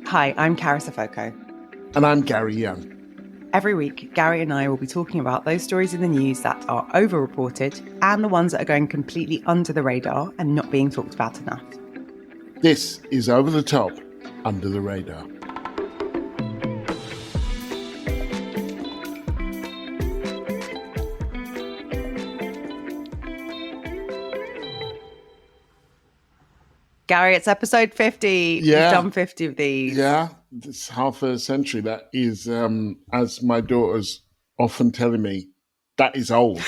Hi, I'm Carys and And I'm Gary Younge. Every week, Gary and I will be talking about those stories in the news that are overreported and the ones that are going completely under the radar and not being talked about enough. This is Over the Top, Under the Radar. Gary, it's episode 50. Yeah. We've done 50 of these. Yeah, it's half a century. That is, as my daughter's often telling me, that is old.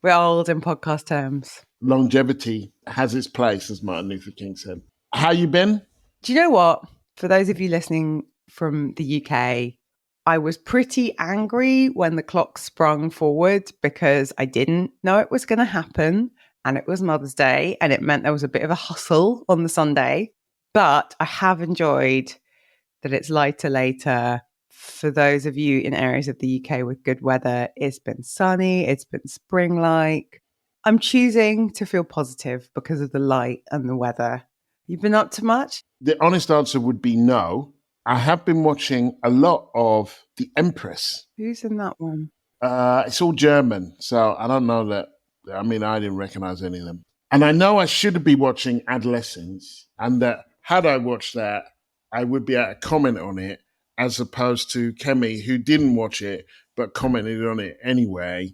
We're old in podcast terms. Longevity has its place, as Martin Luther King said. How you been? Do you know what? For those of you listening from the UK, I was pretty angry when the clock sprung forward because I didn't know it was going to happen. And it was Mother's Day, and it meant there was a bit of a hustle on the Sunday. But I have enjoyed that it's lighter later. For those of you in areas of the UK with good weather, it's been sunny, it's been spring-like. I'm choosing to feel positive because of the light and the weather. You've been up to much? The honest answer would be no. I have been watching a lot of The Empress. Who's in that one? It's all German, so I don't know that. I mean, I didn't recognize any of them. And I know I should be watching Adolescence, and that had I watched that, I would be able to comment on it, as opposed to Kemi, who didn't watch it, but commented on it anyway.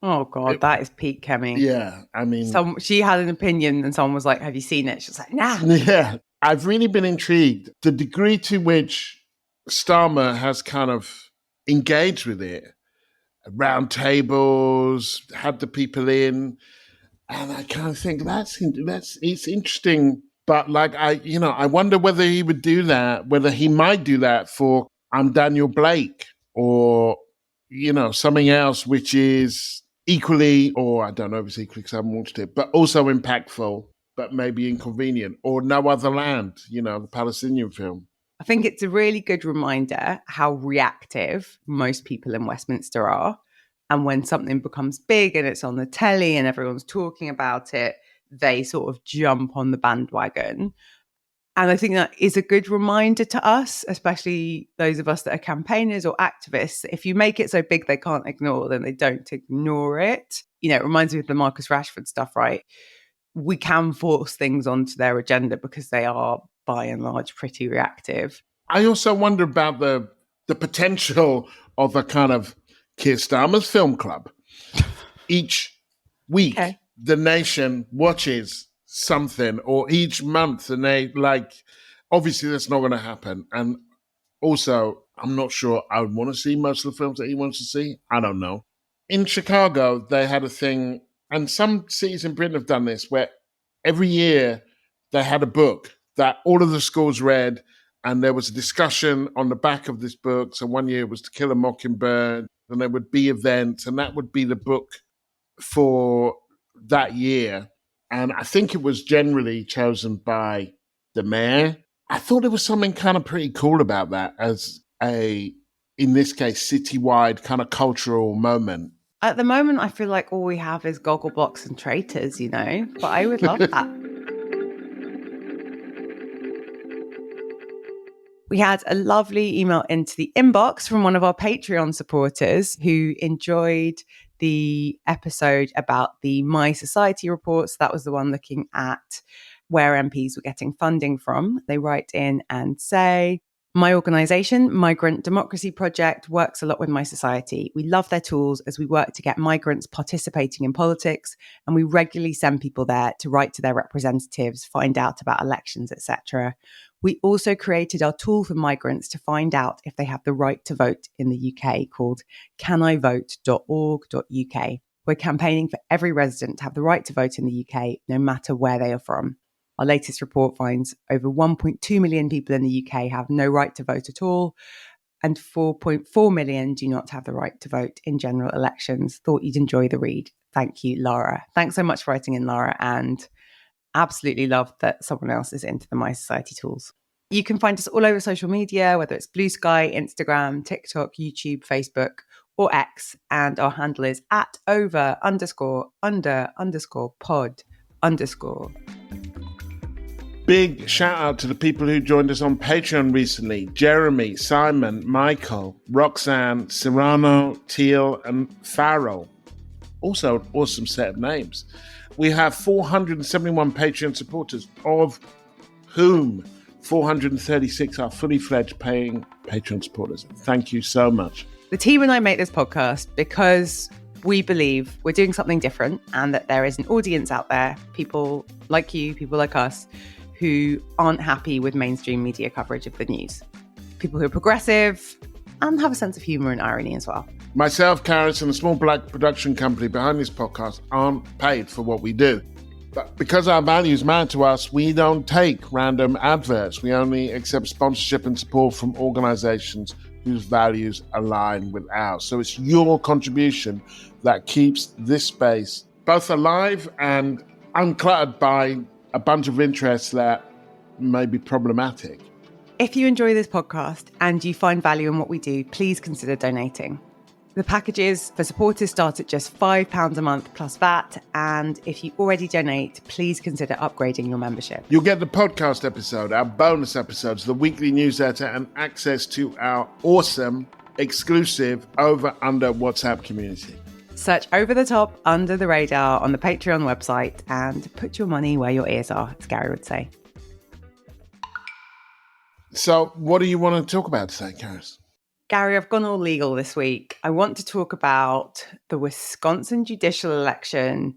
Oh, God, that is peak Kemi. Yeah, I mean... she had an opinion, and someone was like, have you seen it? She was like, nah. Yeah, I've really been intrigued. The degree to which Starmer has kind of engaged with it, round tables, had the people in, and I kind of think it's interesting. But like I wonder whether he would do that, whether he might do that for I'm Daniel Blake or something else which is equally, or I don't know if it's equally because I haven't watched it, but also impactful, but maybe inconvenient, or No Other Land, the Palestinian film. I think it's a really good reminder how reactive most people in Westminster are. And when something becomes big and it's on the telly and everyone's talking about it, they sort of jump on the bandwagon. And I think that is a good reminder to us, especially those of us that are campaigners or activists. If you make it so big they can't ignore, then they don't ignore it. It reminds me of the Marcus Rashford stuff, right? We can force things onto their agenda because they are, by and large, pretty reactive. I also wonder about the potential of a kind of Keir Starmer's film club. Each week, The nation watches something, or each month, and they obviously that's not going to happen. And also, I'm not sure I would want to see most of the films that he wants to see. I don't know. In Chicago, they had a thing, and some cities in Britain have done this, where every year they had a book that all of the schools read, and there was a discussion on the back of this book. So one year was To Kill a Mockingbird, and there would be events, and that would be the book for that year. And I think it was generally chosen by the mayor. I thought there was something kind of pretty cool about that as in this case, citywide kind of cultural moment. At the moment, I feel like all we have is Gogglebox and Traitors, but I would love that. We had a lovely email into the inbox from one of our Patreon supporters who enjoyed the episode about the My Society reports. That was the one looking at where MPs were getting funding from. They write in and say, my organisation, Migrant Democracy Project, works a lot with My Society. We love their tools as we work to get migrants participating in politics, and we regularly send people there to write to their representatives, find out about elections, etc. We also created our tool for migrants to find out if they have the right to vote in the UK called canivote.org.uk. We're campaigning for every resident to have the right to vote in the UK, no matter where they are from. Our latest report finds over 1.2 million people in the UK have no right to vote at all, and 4.4 million do not have the right to vote in general elections. Thought you'd enjoy the read. Thank you, Laura. Thanks so much for writing in, Laura, and absolutely love that someone else is into the My Society tools. You can find us all over social media, whether it's Blue Sky, Instagram, TikTok, YouTube, Facebook, or X, and our handle is @over_under_pod_. Big shout out to the people who joined us on Patreon recently: Jeremy, Simon, Michael, Roxanne, Serrano, Teal, and Farrell. Also, an awesome set of names. We have 471 Patreon supporters, of whom 436 are fully fledged paying Patreon supporters. Thank you so much. The team and I make this podcast because we believe we're doing something different and that there is an audience out there, people like you, people like us, who aren't happy with mainstream media coverage of the news. People who are progressive and have a sense of humour and irony as well. Myself, Carys, and the small black production company behind this podcast aren't paid for what we do. But because our values matter to us, we don't take random adverts. We only accept sponsorship and support from organisations whose values align with ours. So it's your contribution that keeps this space both alive and uncluttered by a bunch of interests that may be problematic. If you enjoy this podcast and you find value in what we do, please consider donating. The packages for supporters start at just £5 a month plus VAT. And if you already donate, please consider upgrading your membership. You'll get the podcast episode, our bonus episodes, the weekly newsletter, and access to our awesome, exclusive over-under WhatsApp community. Search Over the Top, Under the Radar on the Patreon website and put your money where your ears are, as Gary would say. So what do you want to talk about today, Carys? Gary, I've gone all legal this week. I want to talk about the Wisconsin judicial election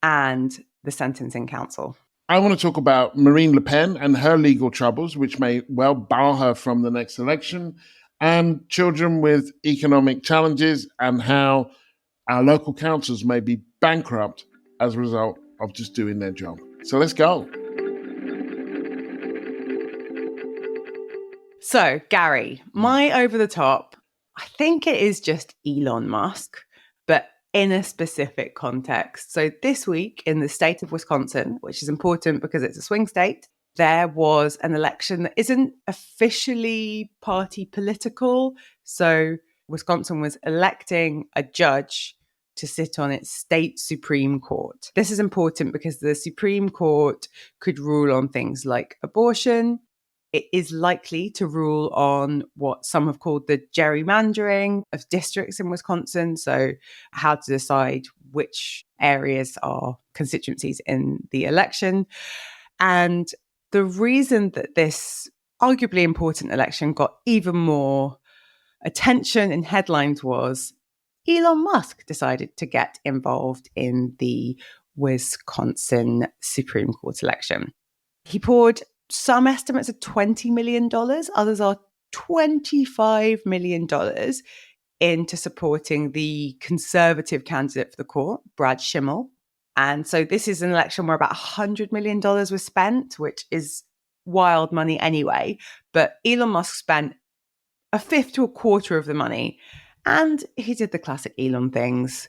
and the sentencing council. I want to talk about Marine Le Pen and her legal troubles, which may well bar her from the next election, and children with economic challenges and how our local councils may be bankrupt as a result of just doing their job. So let's go. So, Gary, my over the top, I think it is just Elon Musk, but in a specific context. So this week in the state of Wisconsin, which is important because it's a swing state, there was an election that isn't officially party political. So Wisconsin was electing a judge to sit on its state Supreme Court. This is important because the Supreme Court could rule on things like abortion. It is likely to rule on what some have called the gerrymandering of districts in Wisconsin. So how to decide which areas are constituencies in the election. And the reason that this arguably important election got even more attention in headlines was Elon Musk decided to get involved in the Wisconsin Supreme Court election. He poured some estimates are $20 million, others are $25 million into supporting the conservative candidate for the court, Brad Schimmel. And so this is an election where about $100 million was spent, which is wild money anyway. But Elon Musk spent a fifth to a quarter of the money. And he did the classic Elon things.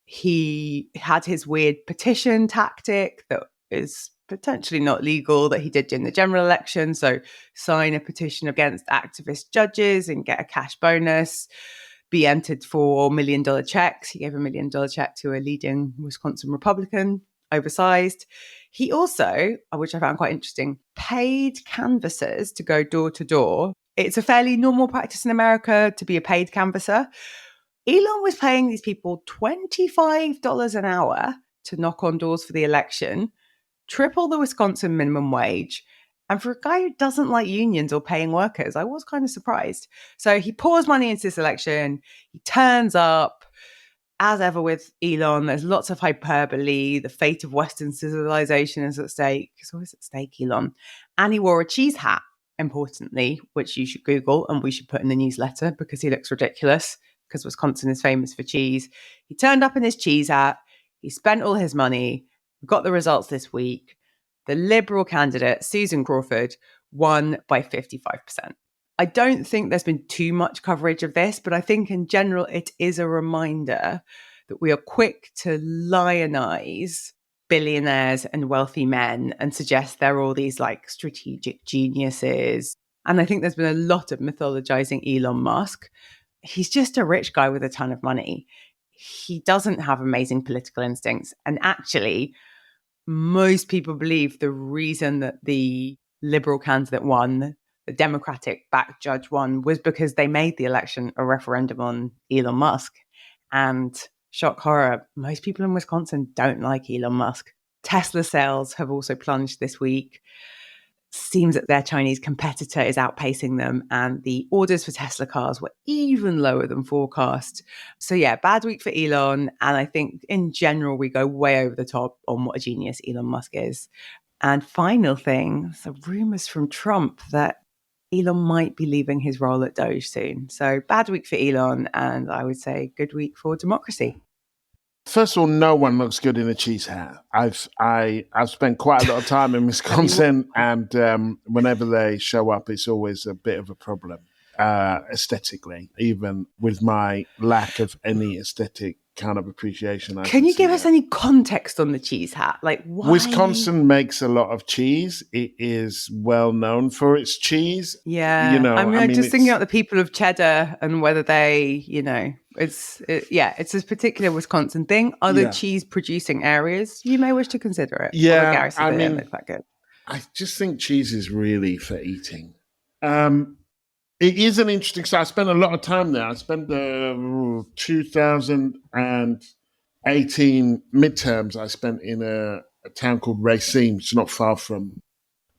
He had his weird petition tactic that is potentially not legal that he did during the general election. So sign a petition against activist judges and get a cash bonus, be entered for $1 million checks. He gave $1 million check to a leading Wisconsin Republican, oversized. He also, which I found quite interesting, paid canvassers to go door to door. It's a fairly normal practice in America to be a paid canvasser. Elon was paying these people $25 an hour to knock on doors for the election, triple the Wisconsin minimum wage. And for a guy who doesn't like unions or paying workers, I was kind of surprised. So he pours money into this election. He turns up. As ever with Elon, there's lots of hyperbole. The fate of Western civilization is at stake. It's always at stake, Elon. And he wore a cheese hat, importantly, which you should Google and we should put in the newsletter because he looks ridiculous because Wisconsin is famous for cheese. He turned up in his cheese hat. He spent all his money. We got the results this week. The Liberal candidate, Susan Crawford, won by 55%. I don't think there's been too much coverage of this, but I think in general, it is a reminder that we are quick to lionize billionaires and wealthy men and suggest they're all these like strategic geniuses. And I think there's been a lot of mythologizing Elon Musk. He's just a rich guy with a ton of money. He doesn't have amazing political instincts. And actually, most people believe the reason that the Liberal candidate won, the Democratic-backed judge won, was because they made the election a referendum on Elon Musk. And shock horror, most people in Wisconsin don't like Elon Musk. Tesla sales have also plunged this week. Seems that their Chinese competitor is outpacing them, and the orders for Tesla cars were even lower than forecast. So yeah, bad week for Elon. And I think in general, we go way over the top on what a genius Elon Musk is. And final thing, the rumors from Trump that Elon might be leaving his role at Doge soon. So bad week for Elon, and I would say good week for democracy. First of all, no one looks good in a cheese hat. I've spent quite a lot of time in Wisconsin, and whenever they show up, it's always a bit of a problem aesthetically, even with my lack of any aesthetic kind of appreciation. Can you give us any context on the cheese hat? Like, why? Wisconsin makes a lot of cheese. It is well known for its cheese. Yeah, I mean just thinking about the people of cheddar and whether they, it's a particular Wisconsin thing. Other cheese producing areas, you may wish to consider it. Yeah, I mean, quite good. I just think cheese is really for eating. It is an interesting. So I spent a lot of time there. I spent the 2018 midterms. I spent in a town called Racine, which is not far from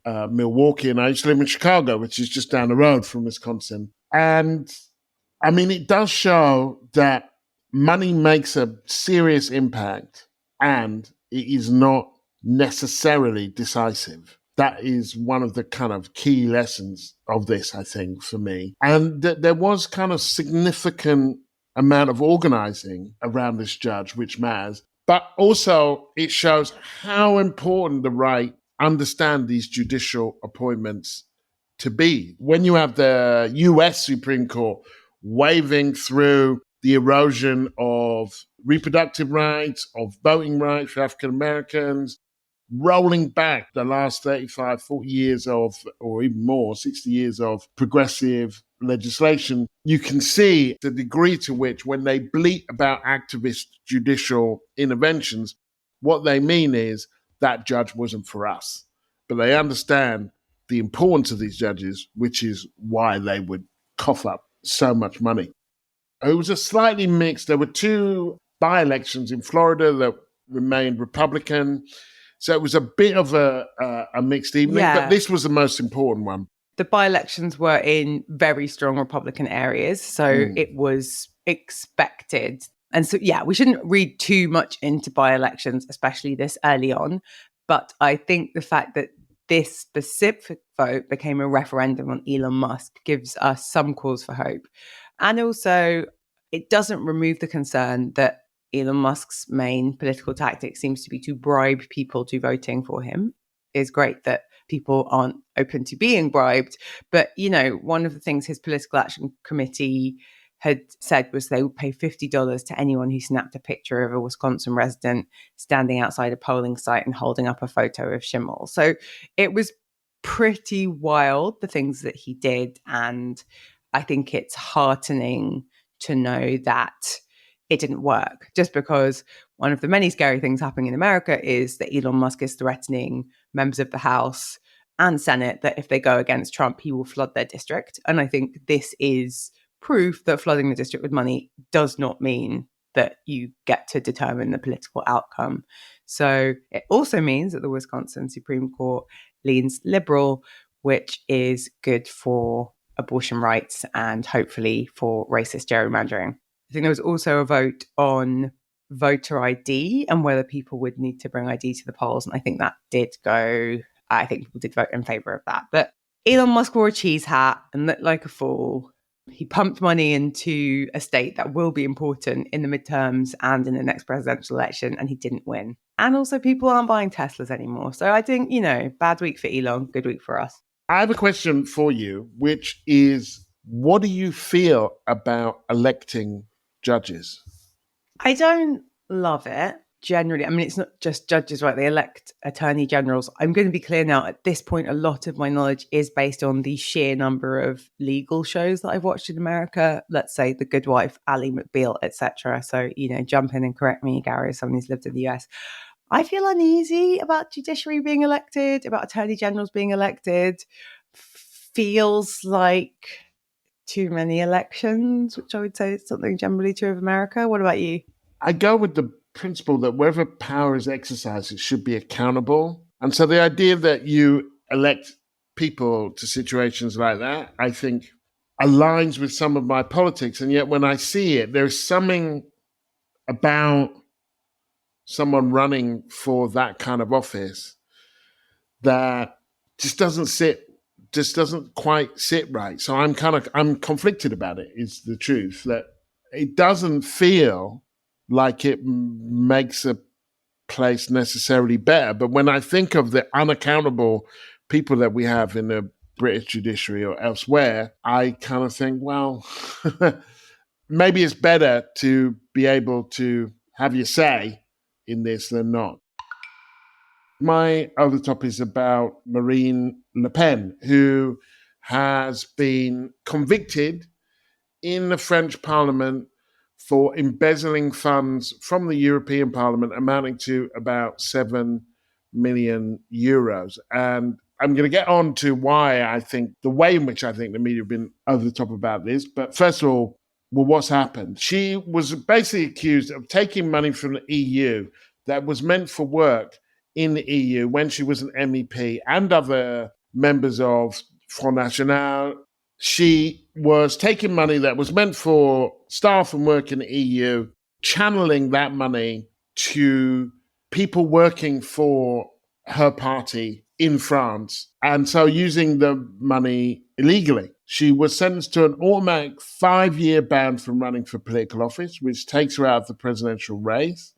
Milwaukee, and I used to live in Chicago, which is just down the road from Wisconsin. And I mean, it does show that money makes a serious impact, and it is not necessarily decisive. That is one of the kind of key lessons of this, I think, for me. And there was kind of significant amount of organizing around this judge, which matters. But also it shows how important the right understand these judicial appointments to be. When you have the US Supreme Court waving through the erosion of reproductive rights, of voting rights for African Americans, rolling back the last 35, 40 years of, or even more, 60 years of progressive legislation, you can see the degree to which when they bleat about activist judicial interventions, what they mean is that judge wasn't for us. But they understand the importance of these judges, which is why they would cough up so much money. It was a slightly mixed. There were two by-elections in Florida that remained Republican. So it was a bit of a mixed evening, but this was the most important one. The by-elections were in very strong Republican areas, so it was expected. And so, yeah, we shouldn't read too much into by-elections, especially this early on. But I think the fact that this specific vote became a referendum on Elon Musk gives us some cause for hope. And also, it doesn't remove the concern that Elon Musk's main political tactic seems to be to bribe people to voting for him. It's great that people aren't open to being bribed. But, one of the things his political action committee had said was they would pay $50 to anyone who snapped a picture of a Wisconsin resident standing outside a polling site and holding up a photo of Schimmel. So it was pretty wild, the things that he did. And I think it's heartening to know that it didn't work, just because one of the many scary things happening in America is that Elon Musk is threatening members of the House and Senate that if they go against Trump, he will flood their district. And I think this is proof that flooding the district with money does not mean that you get to determine the political outcome. So it also means that the Wisconsin Supreme Court leans liberal, which is good for abortion rights and hopefully for racist gerrymandering. I think there was also a vote on voter ID and whether people would need to bring ID to the polls. And I think that did go, I think people did vote in favor of that. But Elon Musk wore a cheese hat and looked like a fool. He pumped money into a state that will be important in the midterms and in the next presidential election, and he didn't win. And also people aren't buying Teslas anymore. So I think, bad week for Elon, good week for us. I have a question for you, which is, what do you feel about electing judges? I don't love it generally. I mean, it's not just judges, right? They elect attorney generals. I'm going to be clear now. At this point, a lot of my knowledge is based on the sheer number of legal shows that I've watched in America. Let's say The Good Wife, Ally McBeal, etc. So, jump in and correct me, Gary, as someone who's lived in the US. I feel uneasy about judiciary being elected, about attorney generals being elected. Feels like too many elections, which I would say is something generally true of America. What about you? I go with the principle that wherever power is exercised, it should be accountable. And so the idea that you elect people to situations like that, I think aligns with some of my politics. And yet when I see it, there's something about someone running for that kind of office that just doesn't quite sit right. So I'm conflicted about it, is the truth. That it doesn't feel like it makes a place necessarily better. But when I think of the unaccountable people that we have in the British judiciary or elsewhere, I kind of think, well, maybe it's better to be able to have your say in this than not. My other topic is about Marine Le Pen, who has been convicted in the French Parliament for embezzling funds from the European Parliament amounting to about 7 million euros. And I'm going to get on to why I think, the way in which I think the media have been over the top about this. But first of all, well, what's happened? She was basically accused of taking money from the EU that was meant for work in the EU when she was an MEP and other members of Front National. She was taking money that was meant for staff and work in the EU, channeling that money to people working for her party in France, and so using the money illegally. She was sentenced to an automatic 5-year ban from running for political office, which takes her out of the presidential race,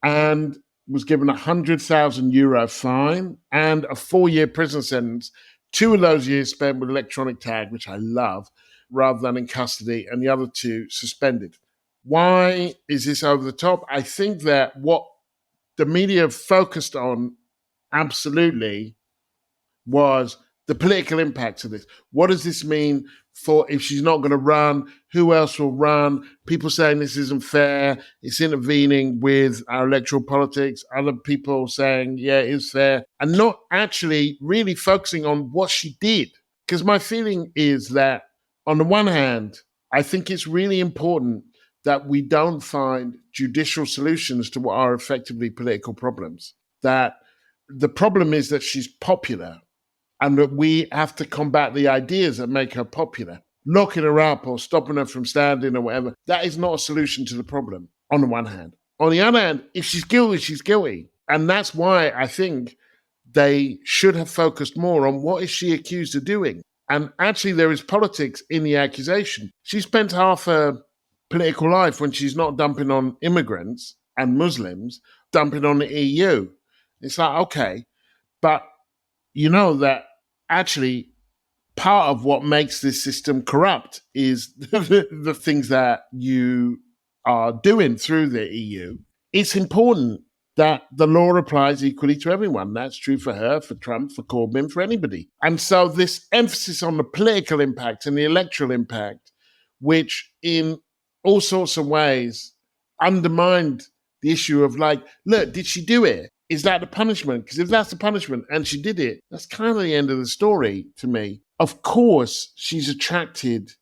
and was given a €100,000 fine and a 4-year prison sentence. 2 of those years spent with electronic tag, which I love, rather than in custody, and the other 2 suspended. Why is this over the top? I think that what the media focused on absolutely was the political impact of this. What does this mean for if she's not going to run? Who else will run? People saying this isn't fair. It's intervening with our electoral politics. Other people saying, yeah, it is fair. And not actually really focusing on what she did. Because my feeling is that, on the one hand, I think it's really important that we don't find judicial solutions to what are effectively political problems. That the problem is that she's popular, and that we have to combat the ideas that make her popular. Locking her up or stopping her from standing or whatever, that is not a solution to the problem, on the one hand. On the other hand, if she's guilty, she's guilty. And that's why I think they should have focused more on what is she accused of doing. And actually, there is politics in the accusation. She spent half her political life, when she's not dumping on immigrants and Muslims, dumping on the EU. It's like, okay, but you know that actually part of what makes this system corrupt is the things that you are doing through the EU. It's important that the law applies equally to everyone. That's true for her, for Trump, for Corbyn, for anybody. And so this emphasis on the political impact and the electoral impact, which in all sorts of ways undermined the issue of, like, look, did she do it? Is that the punishment? Because if that's the punishment and she did it, that's kind of the end of the story to me. Of course, she's attracted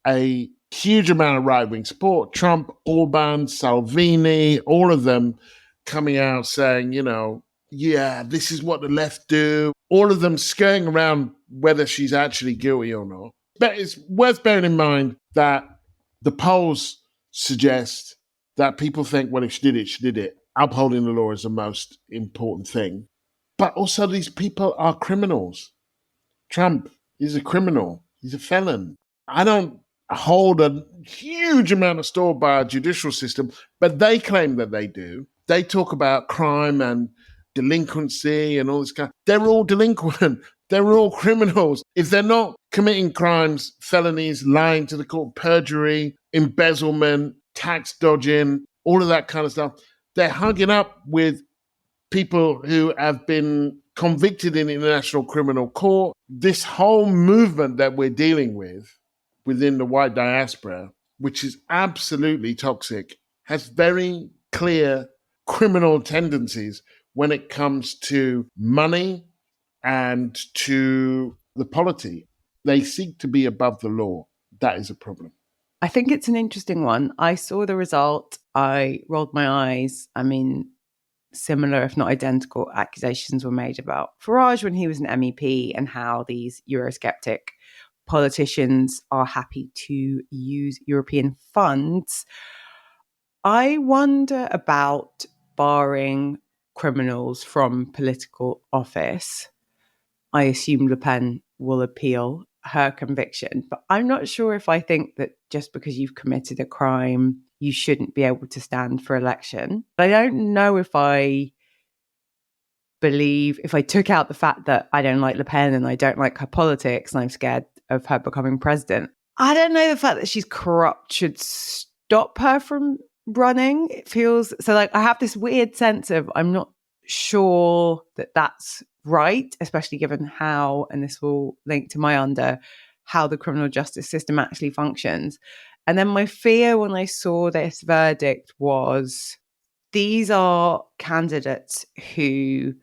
a huge amount of right-wing support. Trump, Orban, Salvini, all of them coming out saying, you know, yeah, this is what the left do. All of them skirting around whether she's actually guilty or not. But it's worth bearing in mind that the polls suggest that people think, well, if she did it, she did it. Upholding the law is the most important thing. But also, these people are criminals. Trump is a criminal. He's a felon. I don't hold a huge amount of store by our judicial system, but they claim that they do. They talk about crime and delinquency and all this kind. They're all delinquent. They're all criminals. If they're not committing crimes, felonies, lying to the court, perjury, embezzlement, tax dodging, all of that kind of stuff, they're hugging up with people who have been convicted in international criminal court. This whole movement that we're dealing with within the white diaspora, which is absolutely toxic, has very clear criminal tendencies when it comes to money and to the polity. They seek to be above the law. That is a problem. I think it's an interesting one. I saw the result. I rolled my eyes. I mean, similar, if not identical, accusations were made about Farage when he was an MEP and how these Eurosceptic politicians are happy to use European funds. I wonder about barring criminals from political office. I assume Le Pen will appeal her conviction, but I'm not sure if I think that just because you've committed a crime, you shouldn't be able to stand for election. I don't know if I believe, if I took out the fact that I don't like Le Pen and I don't like her politics and I'm scared of her becoming president, I don't know the fact that she's corrupt should stop her from running. It feels so like I have this weird sense of I'm not sure that that's right, especially given how, and this will link to my how the criminal justice system actually functions. And then my fear when I saw this verdict was these are candidates who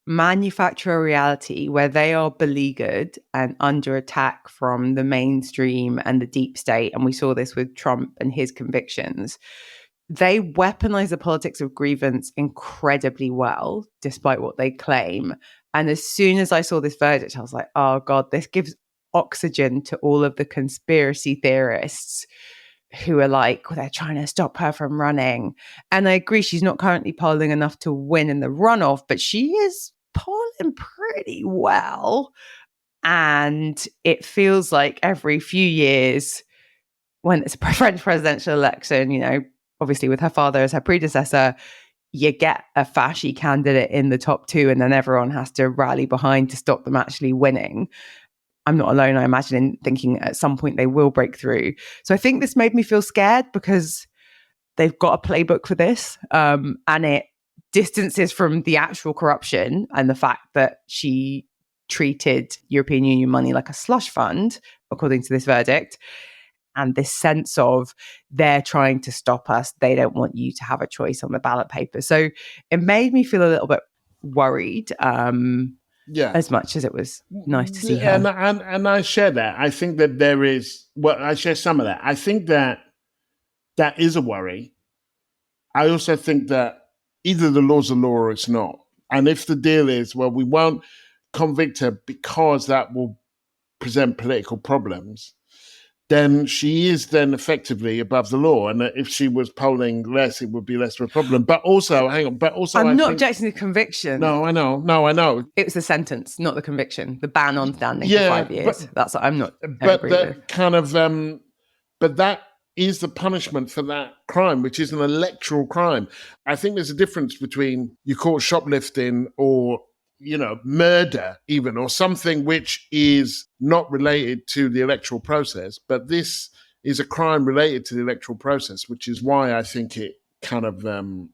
manufacture a reality where they are beleaguered and under attack from the mainstream and the deep state. And we saw this with Trump and his convictions. They weaponize the politics of grievance incredibly well, despite what they claim. And as soon as I saw this verdict, I was like, oh God, this gives oxygen to all of the conspiracy theorists who are like, well, they're trying to stop her from running. And I agree, she's not currently polling enough to win in the runoff, but she is polling pretty well. And it feels like every few years, when it's a French presidential election, you know, obviously with her father as her predecessor, you get a fashy candidate in the top two, and then everyone has to rally behind to stop them actually winning. I'm not alone, I imagine, in thinking at some point they will break through. So I think this made me feel scared because they've got a playbook for this, and it distances from the actual corruption and the fact that she treated European Union money like a slush fund, according to this verdict. And this sense of they're trying to stop us. They don't want you to have a choice on the ballot paper. So it made me feel a little bit worried. As much as it was nice to see her. And I share that. I think that there is, I share some of that. I think that is a worry. I also think that either the law's a law or it's not. And if the deal is, well, we won't convict her because that will present political problems, then she is then effectively above the law. And if she was polling less, it would be less of a problem. But also, I'm not objecting to conviction. No, I know. It was the sentence, not the conviction. The ban on standing for 5 years. That's what I'm not. But that kind of, but that is the punishment for that crime, which is an electoral crime. I think there's a difference between you caught shoplifting or, you know, murder even, or something which is not related to the electoral process. But this is a crime related to the electoral process, which is why I think it kind of,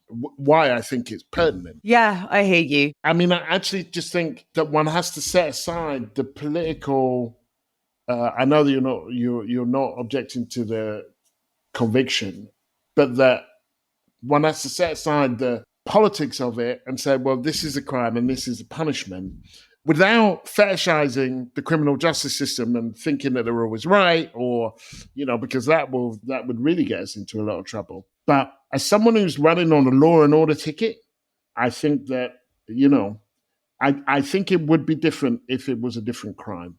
why I think it's pertinent. Yeah, I hear you. I mean, I actually just think that one has to set aside the political, I know that you're not objecting to the conviction, but that one has to set aside the politics of it and say, well, this is a crime and this is a punishment, without fetishizing the criminal justice system and thinking that they're always right, or, you know, because that would really get us into a lot of trouble. But as someone who's running on a law and order ticket, I think that, you know, I think it would be different if it was a different crime.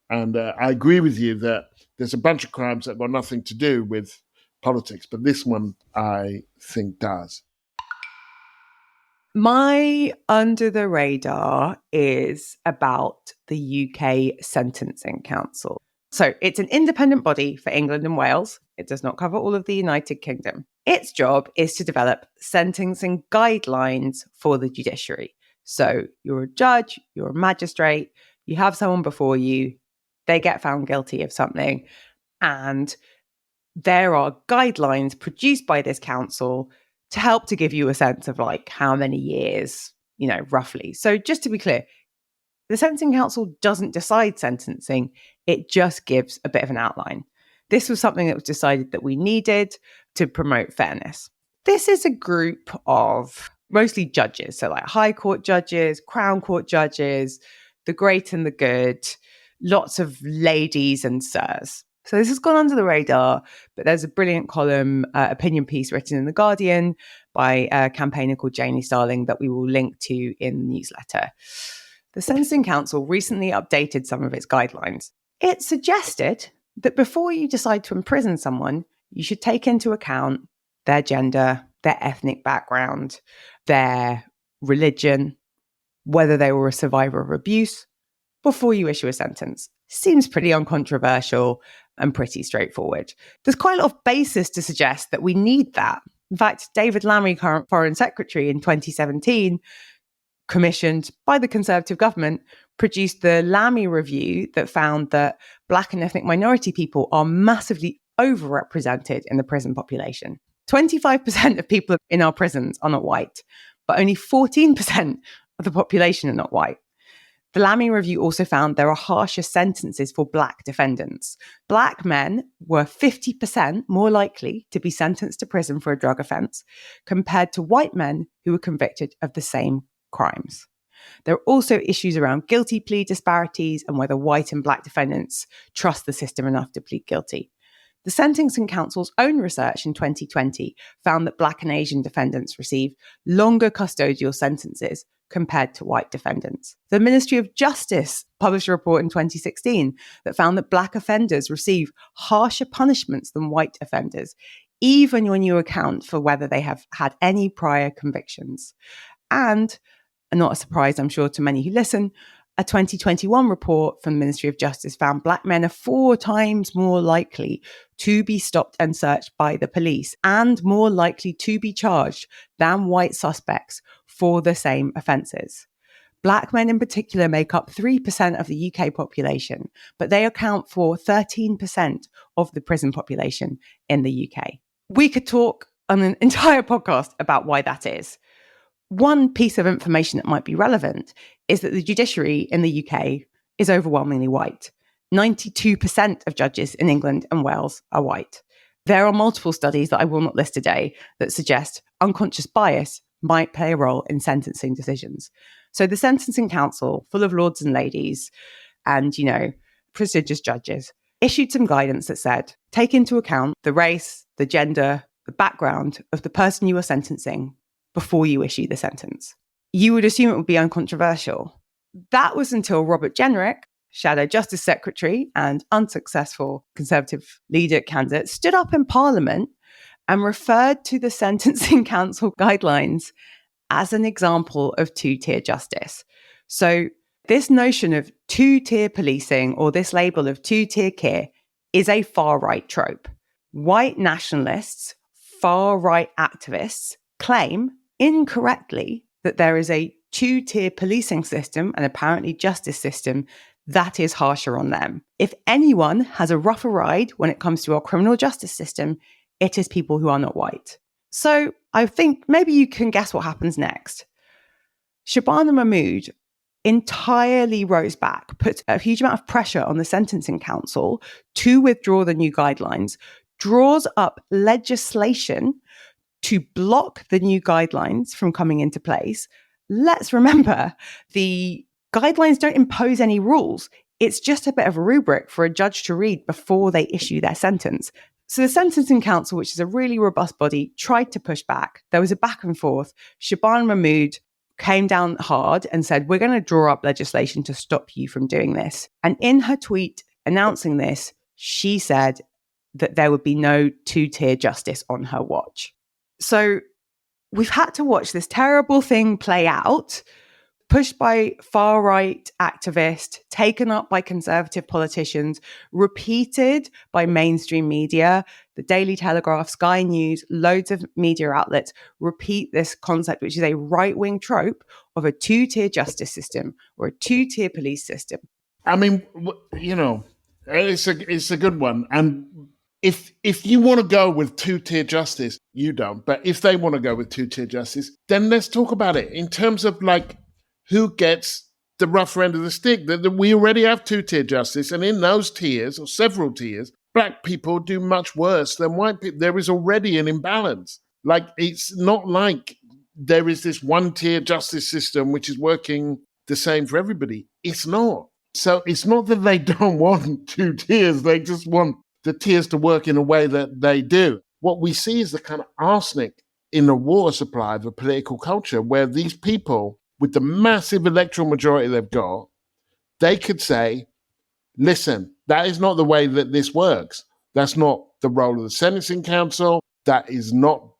And I agree with you that there's a bunch of crimes that got nothing to do with politics, but this one I think does. My under the radar is about the UK Sentencing Council. So it's an independent body for England and Wales. It does not cover all of the United Kingdom. Its job is to develop sentencing guidelines for the judiciary. So you're a judge, you're a magistrate, you have someone before you, they get found guilty of something, and there are guidelines produced by this council to help to give you a sense of like how many years, you know, roughly. So just to be clear, the Sentencing Council doesn't decide sentencing. It just gives a bit of an outline. This was something that was decided that we needed to promote fairness. This is a group of mostly judges, so like high court judges, crown court judges, the great and the good, lots of ladies and sirs. So this has gone under the radar, but there's a brilliant column, opinion piece written in The Guardian by a campaigner called Janie Starling that we will link to in the newsletter. The Sentencing Council recently updated some of its guidelines. It suggested that before you decide to imprison someone, you should take into account their gender, their ethnic background, their religion, whether they were a survivor of abuse, before you issue a sentence. Seems pretty uncontroversial and pretty straightforward. There's quite a lot of basis to suggest that we need that. In fact, David Lammy, current Foreign Secretary in 2017, commissioned by the Conservative government, produced the Lammy Review that found that Black and ethnic minority people are massively overrepresented in the prison population. 25% of people in our prisons are not white, but only 14% of the population are not white. The Lammy Review also found there are harsher sentences for Black defendants. Black men were 50% more likely to be sentenced to prison for a drug offence compared to white men who were convicted of the same crimes. There are also issues around guilty plea disparities and whether white and Black defendants trust the system enough to plead guilty. The Sentencing Council's own research in 2020 found that Black and Asian defendants receive longer custodial sentences compared to white defendants. The Ministry of Justice published a report in 2016 that found that Black offenders receive harsher punishments than white offenders, even when you account for whether they have had any prior convictions. And not a surprise, I'm sure, to many who listen, a 2021 report from the Ministry of Justice found Black men are 4 times more likely to be stopped and searched by the police and more likely to be charged than white suspects for the same offences. Black men in particular make up 3% of the UK population, but they account for 13% of the prison population in the UK. We could talk on an entire podcast about why that is. One piece of information that might be relevant is that the judiciary in the UK is overwhelmingly white. 92% of judges in England and Wales are white. There are multiple studies that I will not list today that suggest unconscious bias might play a role in sentencing decisions. So the Sentencing Council, full of lords and ladies and, prestigious judges, issued some guidance that said, take into account the race, the gender, the background of the person you are sentencing before you issue the sentence. You would assume it would be uncontroversial. That was until Robert Jenrick, Shadow Justice Secretary and unsuccessful Conservative leader candidate, stood up in Parliament and referred to the Sentencing Council guidelines as an example of two-tier justice. So this notion of two-tier policing or this label of two-tier care is a far-right trope. White nationalists, far-right activists claim incorrectly that there is a two-tier policing system and apparently justice system that is harsher on them. If anyone has a rougher ride when it comes to our criminal justice system, it is people who are not white. So I think maybe you can guess what happens next. Shabana Mahmood entirely rose back, put a huge amount of pressure on the Sentencing Council to withdraw the new guidelines, draws up legislation to block the new guidelines from coming into place. Let's remember, the guidelines don't impose any rules. It's just a bit of a rubric for a judge to read before they issue their sentence. So the Sentencing Council, which is a really robust body, tried to push back. There was a back and forth. Shabana Mahmood came down hard and said, we're going to draw up legislation to stop you from doing this. And in her tweet announcing this, she said that there would be no two-tier justice on her watch. So we've had to watch this terrible thing play out, pushed by far-right activists, taken up by conservative politicians, repeated by mainstream media, the Daily Telegraph, Sky News, loads of media outlets repeat this concept, which is a right-wing trope of a two-tier justice system or a two-tier police system. I mean, it's a good one. And if you want to go with two-tier justice, you don't. But if they want to go with two-tier justice, then let's talk about it in terms of who gets the rougher end of the stick. That we already have two-tier justice, and in those tiers, or several tiers, Black people do much worse than white people. There is already an imbalance. Like, it's not like there is this one-tier justice system which is working the same for everybody. It's not. So it's not that they don't want two tiers. They just want the tiers to work in a way that they do. What we see is the kind of arsenic in the water supply of a political culture where these people, with the massive electoral majority they've got, they could say, listen, that is not the way that this works. That's not the role of the Sentencing Council. That is not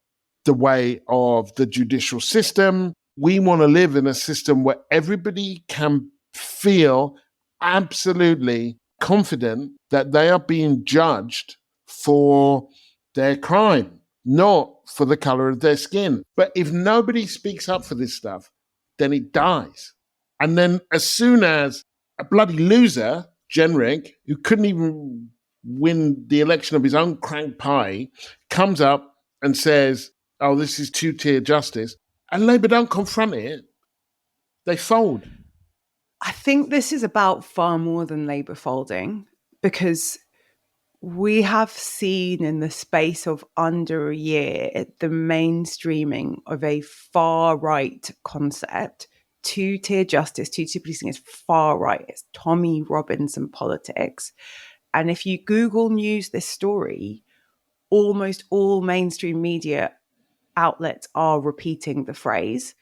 the way of the judicial system. We want to live in a system where everybody can feel absolutely confident that they are being judged for their crime, not for the color of their skin. But if nobody speaks up for this stuff, then it dies. And then as soon as a bloody loser, Jenrick, who couldn't even win the election of his own crank pie, comes up and says, oh, this is two-tier justice, and Labour don't confront it, they fold. I think this is about far more than Labour folding, because we have seen in the space of under a year the mainstreaming of a far-right concept. Two-tier justice, two-tier policing is far right. It's Tommy Robinson politics. And if you Google News this story, almost all mainstream media outlets are repeating the phrase.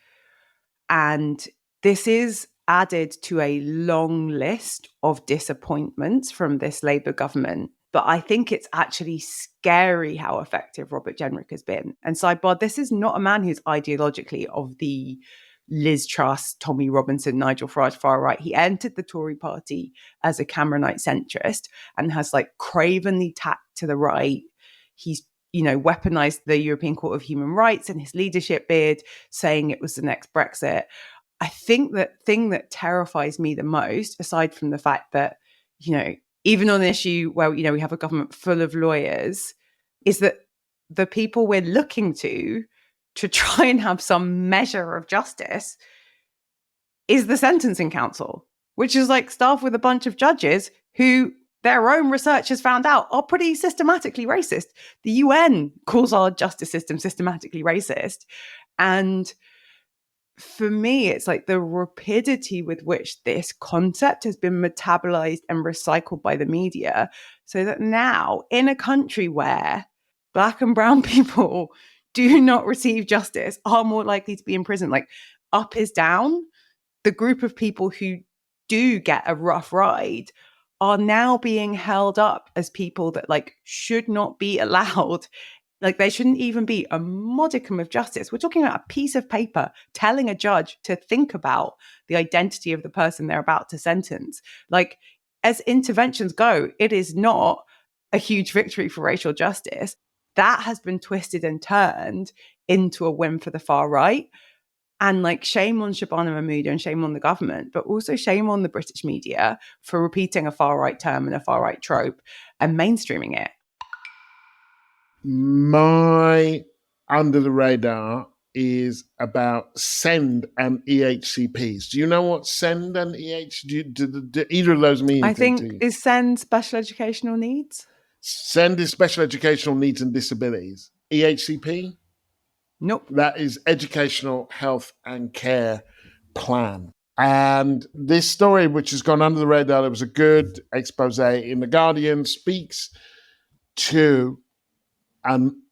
And this is added to a long list of disappointments from this Labour government. But I think it's actually scary how effective Robert Jenrick has been. And sidebar, this is not a man who's ideologically of the Liz Truss, Tommy Robinson, Nigel Farage far right. He entered the Tory party as a Cameronite centrist and has like cravenly tacked to the right. He's weaponized the European Court of Human Rights in his leadership bid, saying it was the next Brexit. I think that thing that terrifies me the most, aside from the fact that, even on an issue where, we have a government full of lawyers, is that the people we're looking to try and have some measure of justice is the Sentencing Council, which is like staffed with a bunch of judges who their own research has found out are pretty systematically racist. The UN calls our justice system systematically racist. And for me, it's like the rapidity with which this concept has been metabolized and recycled by the media, so that now in a country where Black and brown people do not receive justice, are more likely to be in prison, like up is down, the group of people who do get a rough ride are now being held up as people that like should not be allowed. Like there shouldn't even be a modicum of justice. We're talking about a piece of paper telling a judge to think about the identity of the person they're about to sentence. Like as interventions go, it is not a huge victory for racial justice. That has been twisted and turned into a win for the far right. And like shame on Shabana Mahmood and shame on the government, but also shame on the British media for repeating a far right term and a far right trope and mainstreaming it. My under the radar is about SEND and EHCPs. Do you know what SEND and do either of those mean anything to you? Is SEND special educational needs? SEND is special educational needs and disabilities. EHCP? Nope. That is Educational Health and Care Plan. And this story, which has gone under the radar, there was a good expose in The Guardian, speaks to an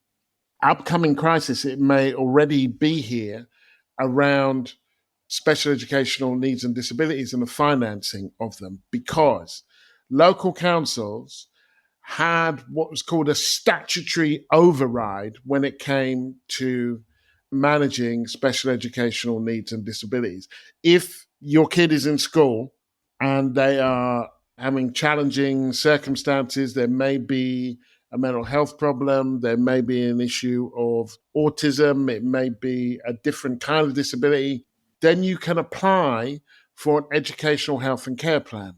upcoming crisis. It may already be here around special educational needs and disabilities and the financing of them, because local councils had what was called a statutory override when it came to managing special educational needs and disabilities. If your kid is in school and they are having challenging circumstances, there may be a mental health problem, there may be an issue of autism, it may be a different kind of disability, then you can apply for an educational health and care plan.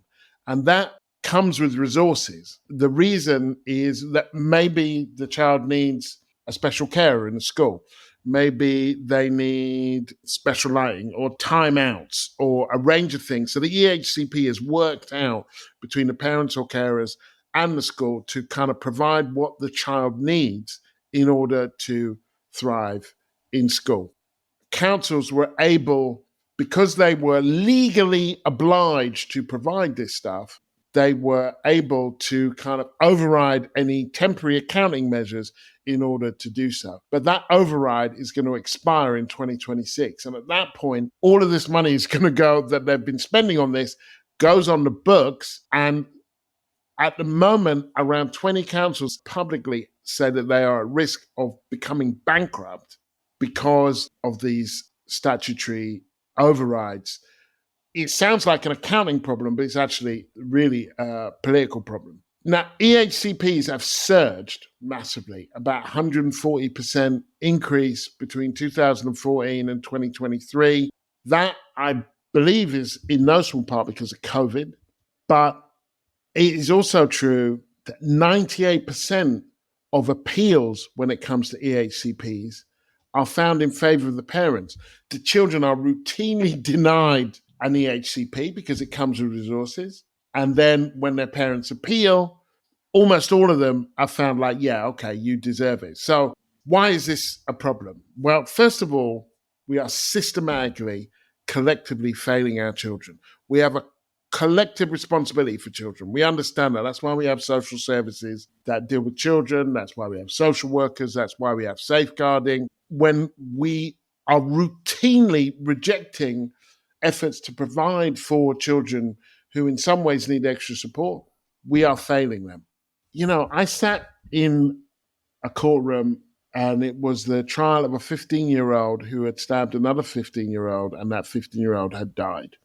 And that comes with resources. The reason is that maybe the child needs a special carer in the school. Maybe they need special lighting or timeouts or a range of things. So the EHCP has worked out between the parents or carers and the school to kind of provide what the child needs in order to thrive in school. Councils were able, because they were legally obliged to provide this stuff, they were able to kind of override any temporary accounting measures in order to do so. But that override is going to expire in 2026. And at that point, all of this money is going to go that they've been spending on this goes on the books. And at the moment, around 20 councils publicly say that they are at risk of becoming bankrupt because of these statutory overrides. It sounds like an accounting problem, but it's actually really a political problem. Now, EHCPs have surged massively, about 140% increase between 2014 and 2023. That, I believe, is in no small part because of COVID, but it is also true that 98% of appeals when it comes to EHCPs are found in favor of the parents. The children are routinely denied an EHCP because it comes with resources. And then when their parents appeal, almost all of them are found like, yeah, okay, you deserve it. So why is this a problem? Well, first of all, we are systematically, collectively failing our children. We have a collective responsibility for children. We understand that. That's why we have social services that deal with children. That's why we have social workers. That's why we have safeguarding. When we are routinely rejecting efforts to provide for children who in some ways need extra support, we are failing them. You know, I sat in a courtroom and it was the trial of a 15-year-old who had stabbed another 15-year-old, and that 15-year-old had died.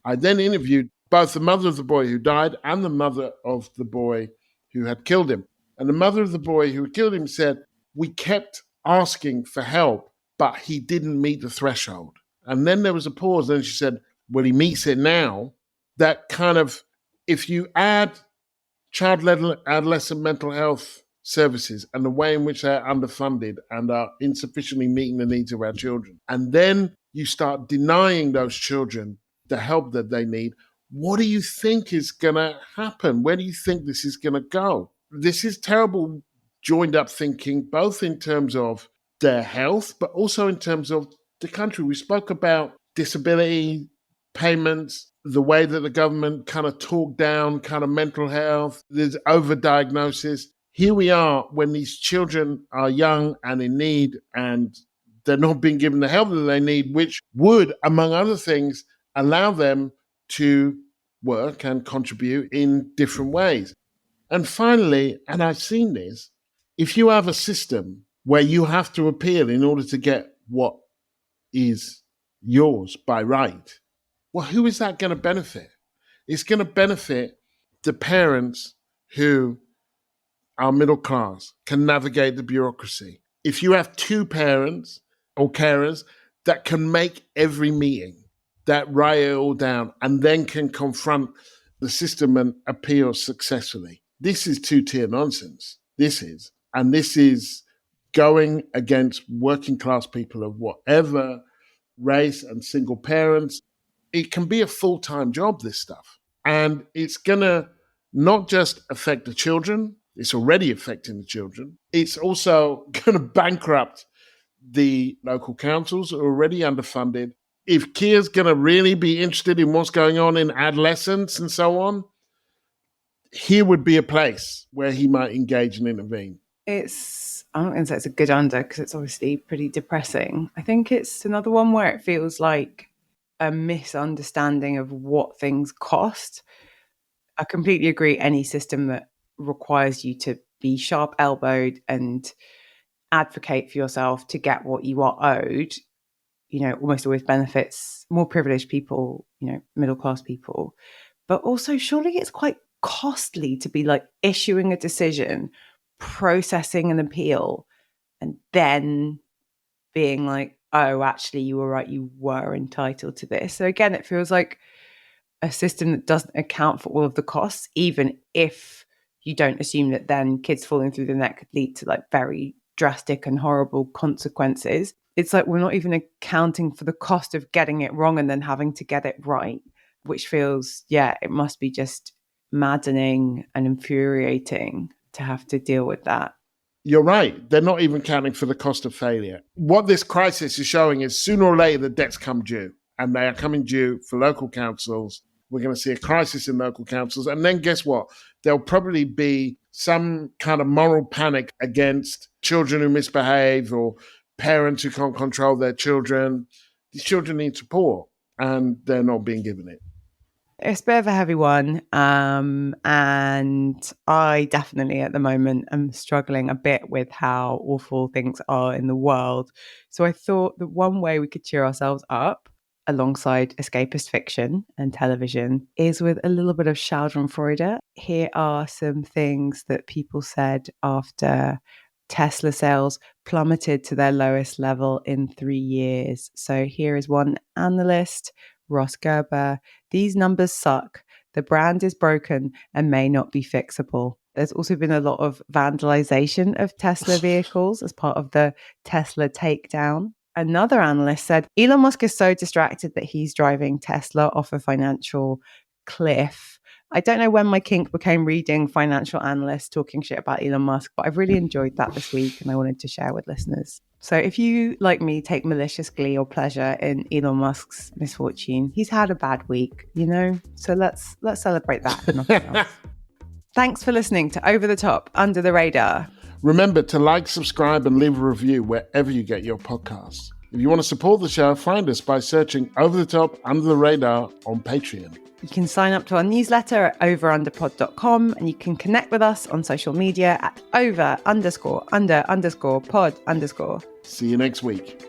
I then interviewed both the mother of the boy who died and the mother of the boy who had killed him. And the mother of the boy who had killed him said, we kept asking for help, but he didn't meet the threshold. And then there was a pause, and she said, well, he meets it now. That kind of, if you add child-led adolescent mental health services and the way in which they're underfunded and are insufficiently meeting the needs of our children, and then you start denying those children the help that they need, what do you think is going to happen? Where do you think this is going to go? This is terrible joined up thinking, both in terms of their health, but also in terms of the country. We spoke about disability payments, the way that the government kind of talked down kind of mental health, there's overdiagnosis. Here we are when these children are young and in need, and they're not being given the help that they need, which would, among other things, allow them to work and contribute in different ways. And finally, and I've seen this, if you have a system where you have to appeal in order to get what is yours by right, well, who is that going to benefit? It's going to benefit the parents who are middle class, can navigate the bureaucracy. If you have two parents or carers that can make every meeting, that write it all down, and then can confront the system and appeal successfully. This is two-tier nonsense. This is. And this is going against working class people of whatever race and single parents. It can be a full-time job, this stuff. And it's going to not just affect the children, it's already affecting the children. It's also going to bankrupt the local councils who are already underfunded. If Keir's going to really be interested in what's going on in adolescence and so on, here would be a place where he might engage and intervene. I'm not going to say it's a good under because it's obviously pretty depressing. I think it's another one where it feels like a misunderstanding of what things cost. I completely agree. Any system that requires you to be sharp-elbowed and advocate for yourself to get what you are owed, you know, almost always benefits more privileged people, you know, middle-class people. But also, surely it's quite costly to be like issuing a decision, processing an appeal, and then being like, oh, actually, you were right, you were entitled to this. So again, it feels like a system that doesn't account for all of the costs, even if you don't assume that then kids falling through the net could lead to like very drastic and horrible consequences. It's like we're not even accounting for the cost of getting it wrong and then having to get it right, which feels, yeah, it must be just maddening and infuriating to have to deal with that. you're right. They're not even counting for the cost of failure. What this crisis is showing is sooner or later the debts come due, and they are coming due for local councils. We're going to see a crisis in local councils. And then guess what? There'll probably be some kind of moral panic against children who misbehave or parents who can't control their children. These children need support, and they're not being given it. It's a bit of a heavy one. And I definitely at the moment am struggling a bit with how awful things are in the world. So I thought that one way we could cheer ourselves up alongside escapist fiction and television is with a little bit of Schadenfreude. Here are some things that people said after Tesla sales plummeted to their lowest level in 3 years. So here is one analyst, Ross Gerber. These numbers suck. The brand is broken and may not be fixable. There's also been a lot of vandalization of Tesla vehicles as part of the Tesla takedown. Another analyst said Elon Musk is so distracted that he's driving Tesla off a financial cliff. I don't know when my kink became reading financial analysts talking shit about Elon Musk, but I've really enjoyed that this week and I wanted to share with listeners. So if you, like me, take malicious glee or pleasure in Elon Musk's misfortune, he's had a bad week, you know? So let's celebrate that. Thanks for listening to Over the Top, Under the Radar. Remember to like, subscribe, and leave a review wherever you get your podcasts. If you want to support the show, find us by searching Over the Top, Under the Radar on Patreon. You can sign up to our newsletter at overunderpod.com, and you can connect with us on social media at over_under_pod_. See you next week.